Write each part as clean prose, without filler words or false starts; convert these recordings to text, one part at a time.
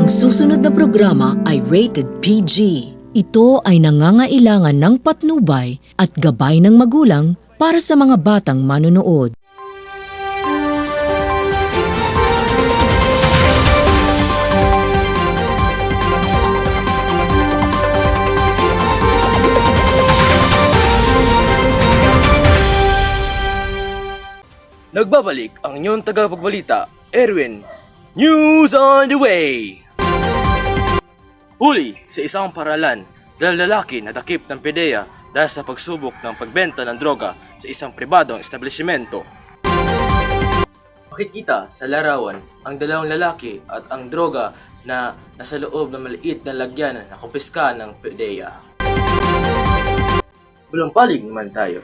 Ang susunod na programa ay rated PG. Ito ay nangangailangan ng patnubay at gabay ng magulang para sa mga batang manonood. Nagbabalik ang inyong tagapagbalita, Erwin. News on the way! Huli sa isang paralan dahil lalaki na takip ng PDEA dahil sa pagsubok ng pagbenta ng droga sa isang pribadong establishmento. Makikita sa larawan ang dalawang lalaki at ang droga na nasa loob ng maliit na lagyan na kumpiska ng PDEA. Bulampalig naman tayo.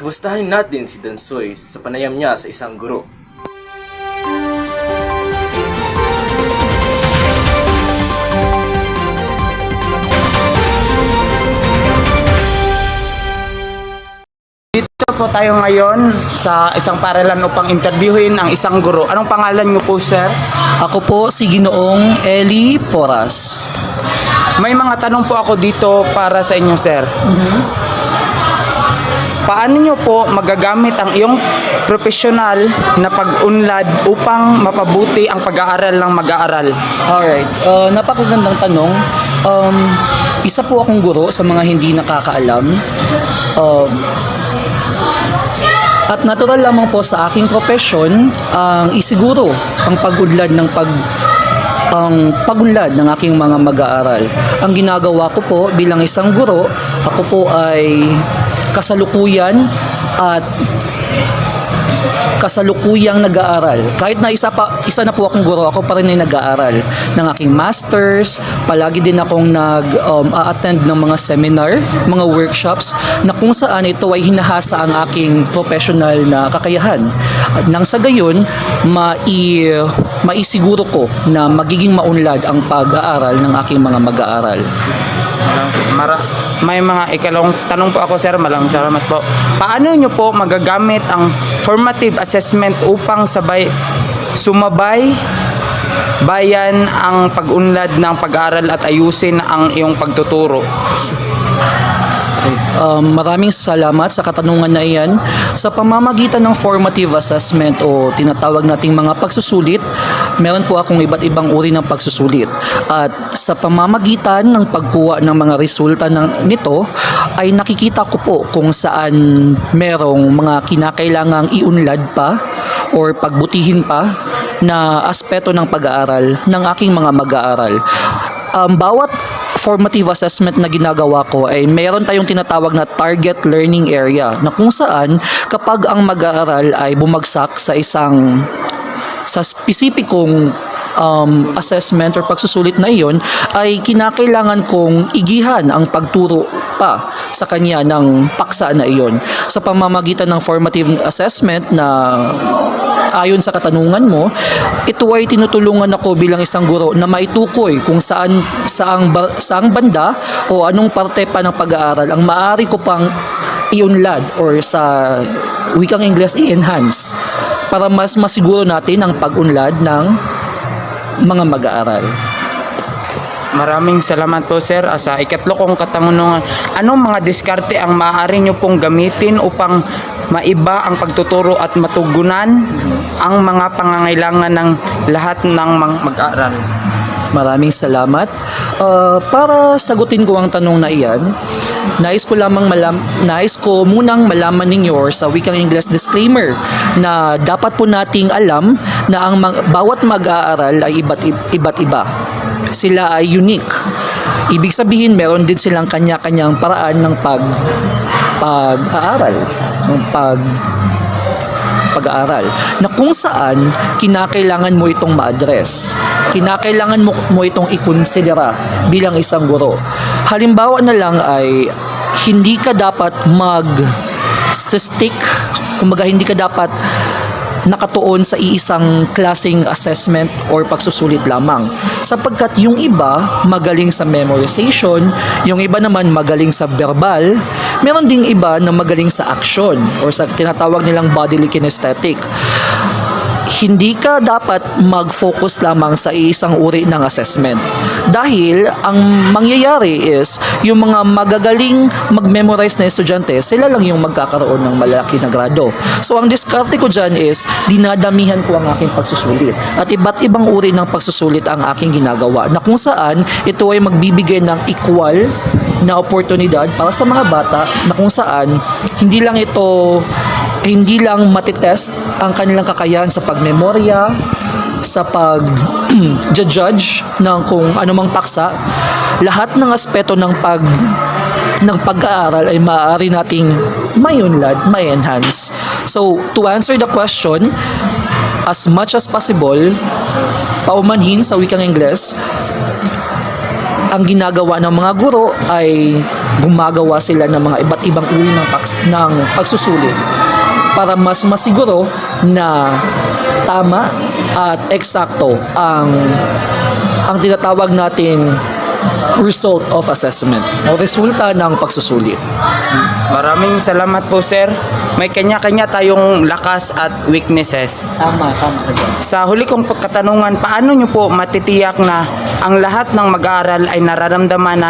Kamustahin natin si Dansoy sa panayam niya sa isang guro. Dito po tayo ngayon sa isang paralan upang interviewin ang isang guro. Anong pangalan niyo po, sir? Ako po si Ginoong Eli Poras. May mga tanong po ako dito para sa inyo, sir. Paano nyo po magagamit ang iyong profesional na pag-unlad upang mapabuti ang pag-aaral ng mag-aaral? Alright, napakagandang tanong. Isa po akong guro sa mga hindi nakakaalam. At natural lamang po sa aking profesyon ang isiguro ang pag-unlad ng pagunlad ng aking mga mag-aaral. Ang ginagawa ko po bilang isang guro, ako po ay kasalukuyang nag-aaral. Kahit na isa na po akong guro, ako pa rin ay nag-aaral ng aking masters. Palagi din akong nag-attend ng mga seminar, mga workshops na kung saan ito ay hinahasa ang aking professional na kakayahan. Nang sa gayon, maisiguro ko na magiging maunlad ang pag-aaral ng aking mga mag-aaral. May mga ikalawang tanong po ako, sir. Maraming salamat po. Paano nyo po magagamit ang formative assessment upang sumabay bayan ang pag-unlad ng pag-aaral at ayusin ang iyong pagtuturo? Maraming salamat sa katanungan na iyan. Sa pamamagitan ng formative assessment o tinatawag nating mga pagsusulit, meron po akong iba't ibang uri ng pagsusulit. At sa pamamagitan ng pagkuha ng mga resulta nito, ay nakikita ko po kung saan merong mga kinakailangang iunlad pa or pagbutihin pa na aspeto ng pag-aaral ng aking mga mag-aaral. Bawat formative assessment na ginagawa ko ay mayroon tayong tinatawag na target learning area na kung saan kapag ang mag-aaral ay bumagsak sa spesipikong assessment or pagsusulit na iyon, ay kinakailangan kong igihan ang pagturo pa sa kanya ng paksa na iyon. Sa pamamagitan ng formative assessment na ayon sa katanungan mo, ito ay tinutulungan ako bilang isang guro na maitukoy kung saang banda o anong parte pa ng pag-aaral ang maaari ko pang iunlad or sa wikang Ingles i-enhance para mas masiguro natin ang pag-unlad ng mga mag-aaral. Maraming salamat po, sir. Sa ikatlo kong katanungan, anong mga diskarte ang maaari nyo pong gamitin upang maiba ang pagtuturo at matugunan ang mga pangangailangan ng lahat ng mag-aaral? Maraming salamat. Para sagutin ko ang tanong na iyan, nais ko munang malaman ninyo or sa wikang Ingles disclaimer na dapat po nating alam na ang bawat mag-aaral ay iba't iba. Sila ay unique. Ibig sabihin, meron din silang kanya-kanyang paraan ng pag-aaral, ng pag-aaral na kung saan kinakailangan mo itong ma-address. Kinakailangan mo itong ikonsidera bilang isang guro. Halimbawa na lang ay hindi ka dapat mag-stick, kumbaga hindi ka dapat nakatuon sa iisang klaseng assessment or pagsusulit lamang. Sapagkat yung iba magaling sa memorization, yung iba naman magaling sa verbal, meron ding iba na magaling sa action or sa tinatawag nilang bodily kinesthetic. hindi ka dapat mag-focus lamang sa isang uri ng assessment. Dahil ang mangyayari is yung mga magagaling mag-memorize na estudyante, sila lang yung magkakaroon ng malaki na grado. So ang diskarte ko dyan is dinadamihan ko ang aking pagsusulit. At iba't ibang uri ng pagsusulit ang aking ginagawa na kung saan ito ay magbibigay ng equal na oportunidad para sa mga bata na kung saan hindi lang matitest ang kanilang kakayahan sa pagmemorya, sa pag-judge ng kung anumang paksa. Lahat ng aspeto ng pag-aaral ay maaari nating may-unlad, may-enhance. So, to answer the question, as much as possible, paumanhin sa wikang Ingles, ang ginagawa ng mga guro ay gumagawa sila ng mga iba't ibang uri ng pagsusulit para mas masiguro na tama at eksakto ang tinatawag nating result of assessment o resulta ng pagsusulit. Maraming salamat po, sir. May kanya-kanya tayong lakas at weaknesses. Tama ka dyan. Sa huli kong pagkatanungan, paano nyo po matitiyak na ang lahat ng mag-aaral ay nararamdaman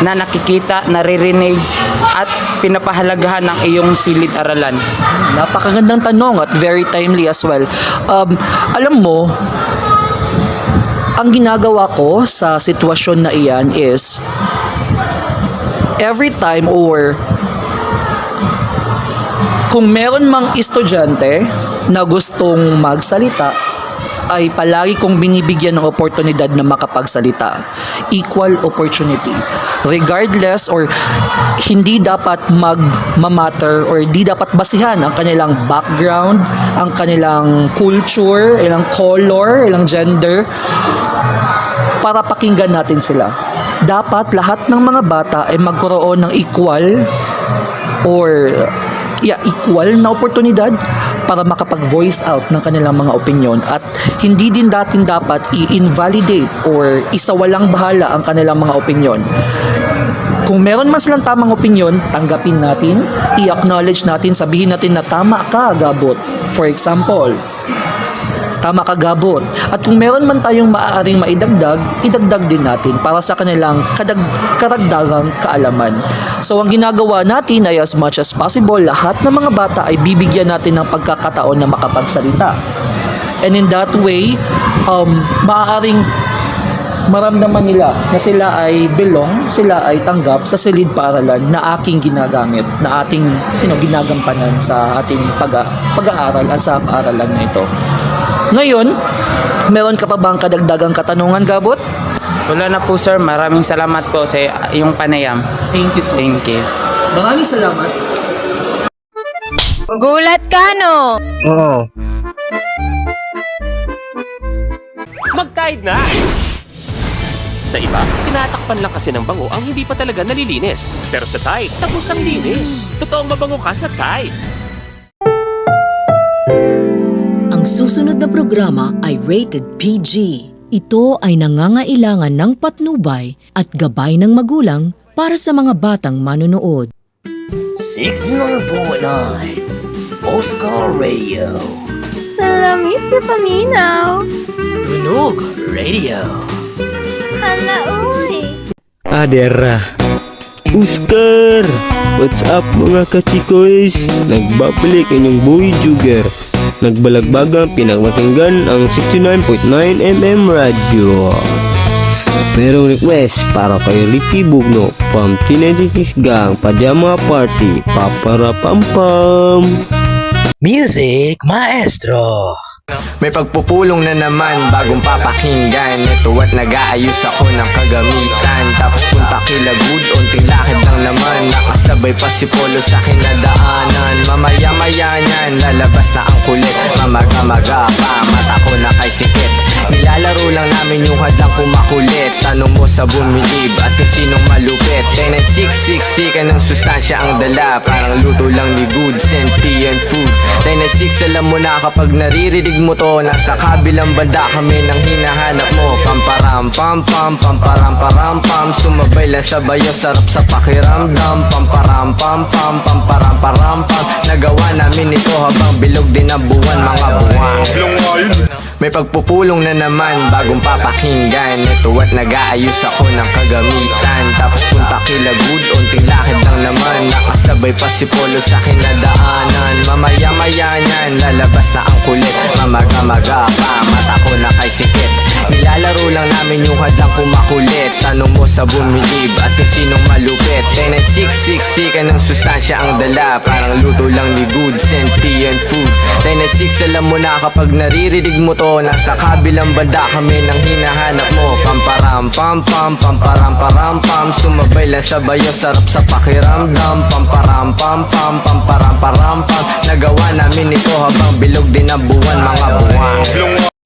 na nakikita, naririnig at pinapahalagahan ng iyong silid-aralan? Napakagandang tanong at very timely as well. Alam mo, ang ginagawa ko sa sitwasyon na iyan is every time or kung meron mang estudyante na gustong magsalita, ay palagi kong binibigyan ng oportunidad na makapagsalita. Equal opportunity. Regardless or hindi dapat mag-matter or di dapat basihan ang kanilang background, ang kanilang culture, ilang color, ilang gender, para pakinggan natin sila. Dapat lahat ng mga bata ay magkaroon ng equal na oportunidad para makapag-voice out ng kanilang mga opinion at hindi din dapat i-invalidate or isawalang bahala ang kanilang mga opinion. Kung meron man silang tamang opinion, tanggapin natin, i-acknowledge natin, sabihin natin na tama ka, Gabot. For example, tama ka, Gabot. At kung meron man tayong maaaring maidagdag, idagdag din natin para sa kanilang karagdagang kaalaman. So ang ginagawa natin ay as much as possible, lahat ng mga bata ay bibigyan natin ng pagkakataon na makapagsalita. And in that way, maaaring maramdaman nila na sila ay belong, sila ay tanggap sa silid paaralan na aking ginagamit, na ating ginagampanan sa ating pag-aaral at sa paaralan na ito. Ngayon, meron ka pa bang kadagdagang katanungan, Gabot? Wala na po, sir. Maraming salamat po sa iyong panayam. Thank you so much. Thank you. Maraming salamat. Gulat ka, no? Oo. Mag-tide na! Sa iba, tinatakpan lang kasi ng bango ang hindi pa talaga nalilinis. Pero sa Tide, tapos ang linis. Totoong mabango ka sa Tide. Ang susunod na programa ay rated PG. Ito ay nangangailangan ng patnubay at gabay ng magulang para sa mga batang manonood. 6.9 Oscar Radio. Salamis sa paminaw. Tunog Radio. Hala, uy. Adera. Oscar! What's up mga kachikoys? Nagbabalik inyong boy Jugger. Nagbalagbagang pinakmakinggan ang 69.9mm radyo. Merong request para kay Ricky Bugno from Teenage Kiss Gang Pajama Party. Paparapampam. Music Maestro. May pagpupulong na naman bagong papakinggan. Ito at nag-aayos ako ng kagamitan. Tapos punta kila good, unting lakad lang naman. Nakasabay pa si Polo sa kinadaanan. Mamaya-maya niyan, lalabas na ang kulit. Mamaga-maga pa, mata ko na kay sikit. Nilalaro lang namin yung hadlang kumakulit. Tanong mo sa bumilib at kung sinong malupit. 10-6-6-6 ka ng sustansya ang dala. Parang luto lang ni good, sentient food. 10-6 alam mo na kapag naririnig mo to, nasa kabilang banda kami nang hinahanap mo. Pamparam pam pam pamparam param pam. Sumabay lang sa bayo, sarap sa pakiramdam. Pamparam pam pam pamparam param pam. Nagawa namin ito habang bilog din ang buwan, mga buwan. May pagpupulong na naman, bagong papakinggan. Ito at nag-aayos ako ng kagamitan. Tapos punta kila good, unting lakad lang naman. Nakasabay pa si Polo sa kinadaanan. Mamaya-maya niyan, lalabas na ang kulit. Mamaga-maga pa, mata ko na kay sikit. Nilalaro lang namin yung hadlang kumakulit. Tanong mo sa bumilib at kung sinong malupit. 10-6-6-6, anong sustansya ang dala? Parang luto lang ni good, sentient food. 10-6, alam mo na kapag naririnig mo to, nasa kabilang banda kami nang hinahanap mo. Pamparam pam pam pamparam param pam. Sumabay lang sa bayo, sarap sa pakiramdam. Pamparam pam pam pamparam param pam. Nagawa namin ito habang bilog din ang buwan, mga buwan.